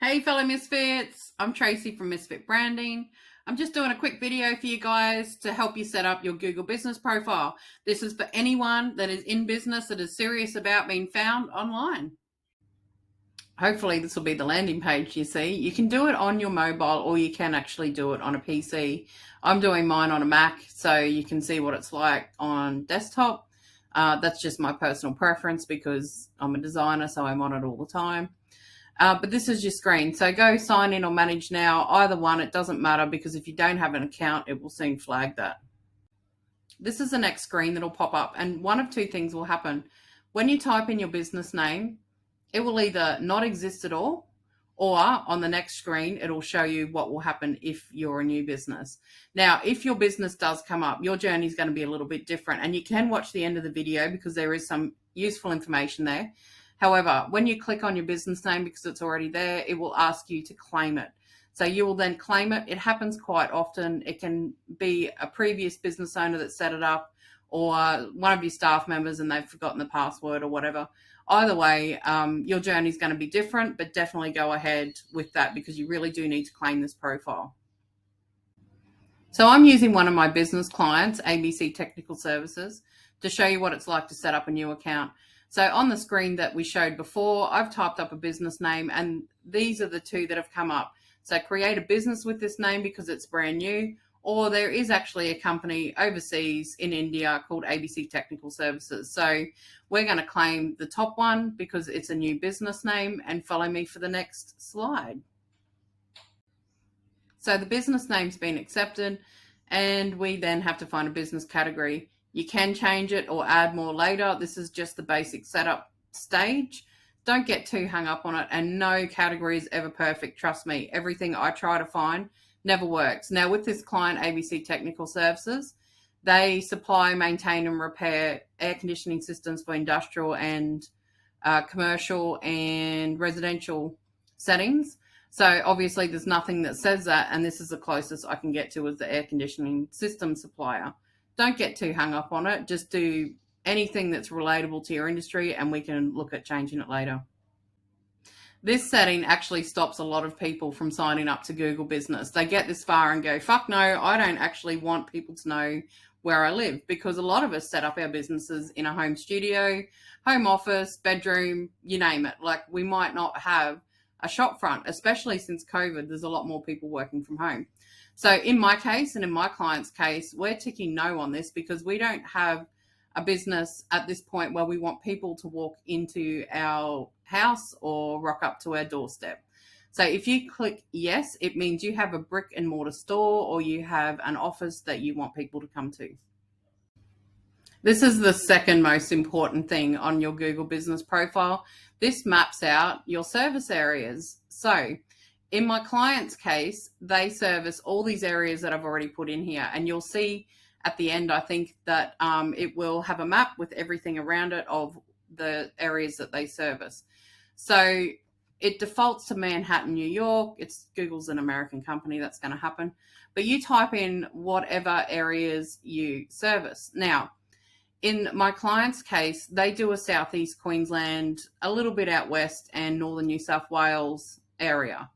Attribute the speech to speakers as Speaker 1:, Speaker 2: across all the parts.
Speaker 1: Hey fellow Misfits, I'm Tracy from Misfit Branding. I'm just doing a quick video for you guys to help you set up your Google business profile. This is for anyone that is in business that is serious about being found online. Hopefully this will be the landing page you see. You can do it on your mobile or you can actually do it on a PC. I'm doing mine on a Mac so you can see what it's like on desktop. That's just my personal preference because I'm a designer, so I'm on it all the time. But this is your screen. So go sign in or manage now. Either one, it doesn't matter because if you don't have an account, it will soon flag that. This is the next screen that'll pop up, and one of two things will happen. When you type in your business name, it will either not exist at all, or on the next screen, it'll show you what will happen if you're a new business. Now, if your business does come up, your journey is going to be a little bit different, and you can watch the end of the video because there is some useful information there. However, when you click on your business name, because it's already there, it will ask you to claim it. So you will then claim it. It happens quite often. It can be a previous business owner that set it up or one of your staff members and they've forgotten the password or whatever. Either way, your journey is going to be different, but definitely go ahead with that because you really do need to claim this profile. So I'm using one of my business clients, ABC Technical Services, to show you what it's like to set up a new account. So on the screen that we showed before, I've typed up a business name and these are the two that have come up. So create a business with this name because it's brand new, or there is actually a company overseas in India called ABC Technical Services. So we're going to claim the top one because it's a new business name, and follow me for the next slide. So the business name's been accepted and we then have to find a business category. You can change it or add more later. This is just the basic setup stage. Don't get too hung up on it, and no category is ever perfect. Trust me, everything I try to find never works. Now with this client, ABC Technical Services, they supply, maintain and repair air conditioning systems for industrial and commercial and residential settings. So obviously there's nothing that says that, and this is the closest I can get to as the air conditioning system supplier. Don't get too hung up on it. Just do anything that's relatable to your industry and we can look at changing it later. This setting actually stops a lot of people from signing up to Google Business. They get this far and go, fuck no, I don't actually want people to know where I live, because a lot of us set up our businesses in a home studio, home office, bedroom, you name it. Like we might not have a shop front, especially since COVID, there's a lot more people working from home. So in my case and in my client's case, we're ticking no on this because we don't have a business at this point where we want people to walk into our house or rock up to our doorstep. So if you click yes, it means you have a brick and mortar store or you have an office that you want people to come to. This is the second most important thing on your Google business profile. This maps out your service areas. So in my client's case, they service all these areas that I've already put in here, and you'll see at the end, I think that it will have a map with everything around it of the areas that they service. So it defaults to Manhattan, New York. Google's an American company, that's going to happen. But you type in whatever areas you service. Now, in my client's case, they do a Southeast Queensland, a little bit out west, and Northern New South Wales area.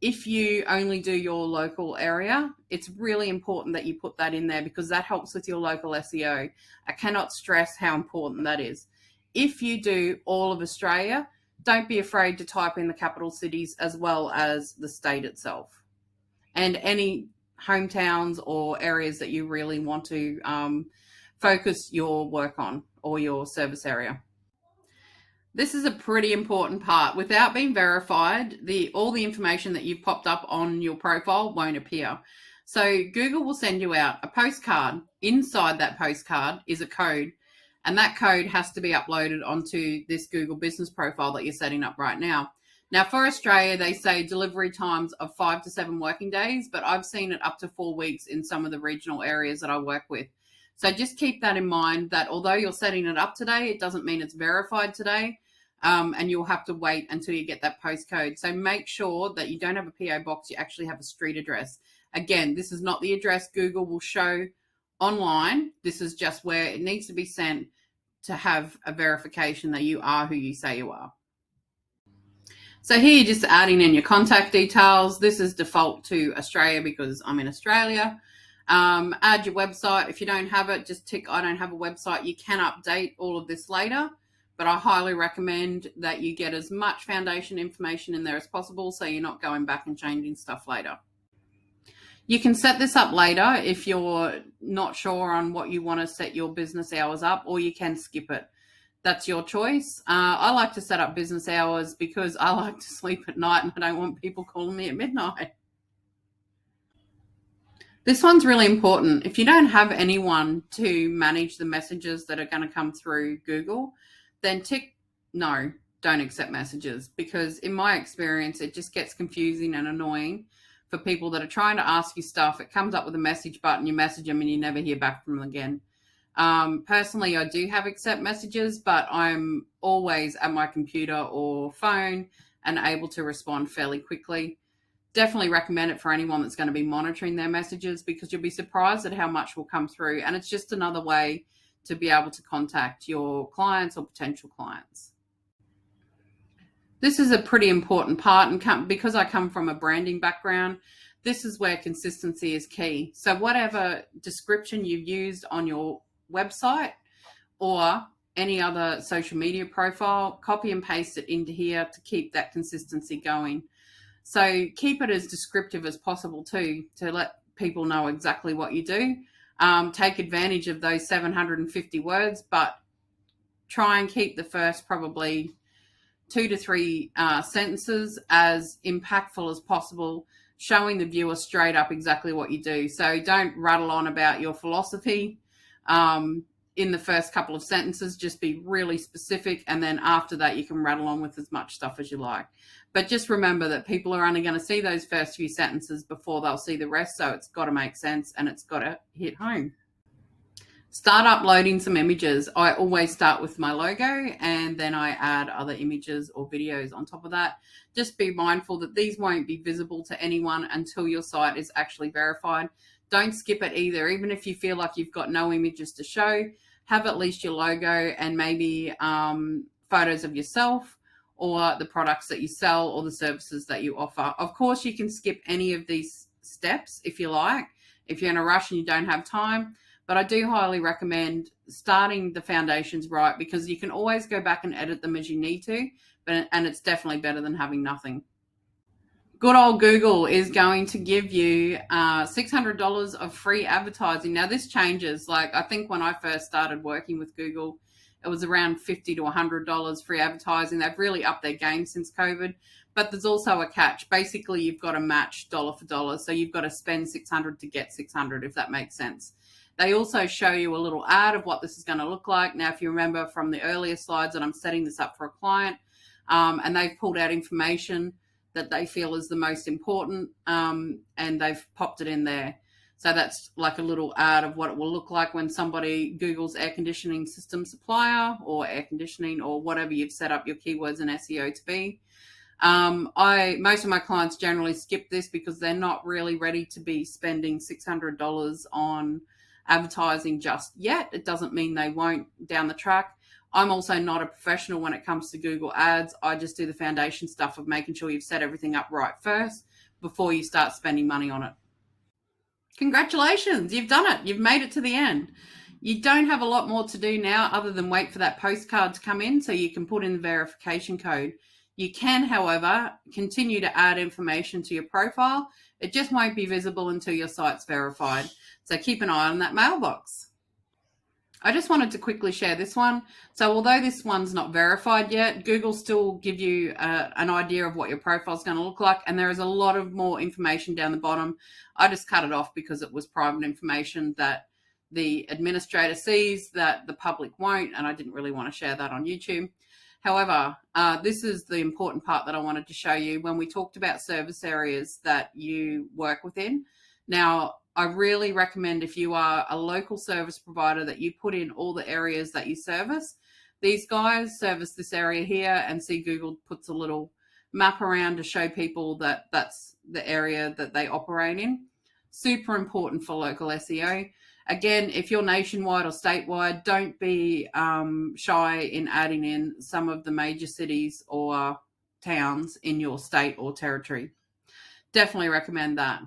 Speaker 1: If you only do your local area, it's really important that you put that in there because that helps with your local SEO. I cannot stress how important that is. If you do all of Australia, don't be afraid to type in the capital cities as well as the state itself and any hometowns or areas that you really want to focus your work on or your service area. This is a pretty important part. Without being verified, all the information that you've popped up on your profile won't appear. So Google will send you out a postcard. Inside that postcard is a code, and that code has to be uploaded onto this Google business profile that you're setting up right now. Now for Australia, they say delivery times of 5 to 7 working days, but I've seen it up to 4 weeks in some of the regional areas that I work with. So just keep that in mind, that although you're setting it up today, it doesn't mean it's verified today. And you'll have to wait until you get that postcode. So make sure that you don't have a PO box, you actually have a street address. Again, this is not the address Google will show online. This is just where it needs to be sent to have a verification that you are who you say you are. So here you're just adding in your contact details. This is default to Australia because I'm in Australia. Add your website. If you don't have it, just tick I don't have a website. You can update all of this later, but I highly recommend that you get as much foundation information in there as possible so you're not going back and changing stuff later. You can set this up later if you're not sure on what you want to set your business hours up, or you can skip it. That's your choice. I like to set up business hours because I like to sleep at night and I don't want people calling me at midnight. This one's really important. If you don't have anyone to manage the messages that are going to come through Google, then tick no, don't accept messages, because in my experience, it just gets confusing and annoying for people that are trying to ask you stuff. It comes up with a message button, you message them and you never hear back from them again. Personally, I do have accept messages, but I'm always at my computer or phone and able to respond fairly quickly. Definitely recommend it for anyone that's going to be monitoring their messages, because you'll be surprised at how much will come through. And it's just another way to be able to contact your clients or potential clients. This is a pretty important part, and because I come from a branding background, this is where consistency is key. So whatever description you've used on your website or any other social media profile, copy and paste it into here to keep that consistency going. So keep it as descriptive as possible too, to let people know exactly what you do. Take advantage of those 750 words, but try and keep the first probably 2 to 3 sentences as impactful as possible, showing the viewer straight up exactly what you do. So don't rattle on about your philosophy in the first couple of sentences. Just be really specific, and then after that you can rattle on with as much stuff as you like. But just remember that people are only going to see those first few sentences before they'll see the rest, so it's got to make sense and it's got to hit home. Start uploading some images. I always start with my logo and then I add other images or videos on top of that. Just be mindful that these won't be visible to anyone until your site is actually verified. Don't skip it either. Even if you feel like you've got no images to show, have at least your logo and maybe photos of yourself or the products that you sell or the services that you offer. Of course, you can skip any of these steps if you like, if you're in a rush and you don't have time. But I do highly recommend starting the foundations right, because you can always go back and edit them as you need to, and it's definitely better than having nothing. Good old Google is going to give you $600 of free advertising. Now, this changes. Like, I think when I first started working with Google, it was around $50 to $100 free advertising. They've really upped their game since COVID. But there's also a catch. Basically, you've got to match dollar for dollar. So you've got to spend $600 to get $600, if that makes sense. They also show you a little ad of what this is going to look like. Now, if you remember from the earlier slides that I'm setting this up for a client, and they've pulled out information that they feel is the most important, and they've popped it in there. So that's like a little ad of what it will look like when somebody Googles air conditioning system supplier or air conditioning or whatever you've set up your keywords in SEO to be. Most of my clients generally skip this because they're not really ready to be spending $600 on advertising just yet. It doesn't mean they won't down the track. I'm also not a professional when it comes to Google Ads. I just do the foundation stuff of making sure you've set everything up right first before you start spending money on it. Congratulations, you've done it. You've made it to the end. You don't have a lot more to do now other than wait for that postcard to come in so you can put in the verification code. You can, however, continue to add information to your profile. It just won't be visible until your site's verified. So keep an eye on that mailbox. I just wanted to quickly share this one. So although this one's not verified yet, Google still give you an idea of what your profile is going to look like. And there is a lot of more information down the bottom. I just cut it off because it was private information that the administrator sees that the public won't. And I didn't really want to share that on YouTube. However, this is the important part that I wanted to show you when we talked about service areas that you work within. Now, I really recommend if you are a local service provider that you put in all the areas that you service. These guys service this area here, and see Google puts a little map around to show people that that's the area that they operate in. Super important for local SEO. Again, if you're nationwide or statewide, don't be shy in adding in some of the major cities or towns in your state or territory. Definitely recommend that.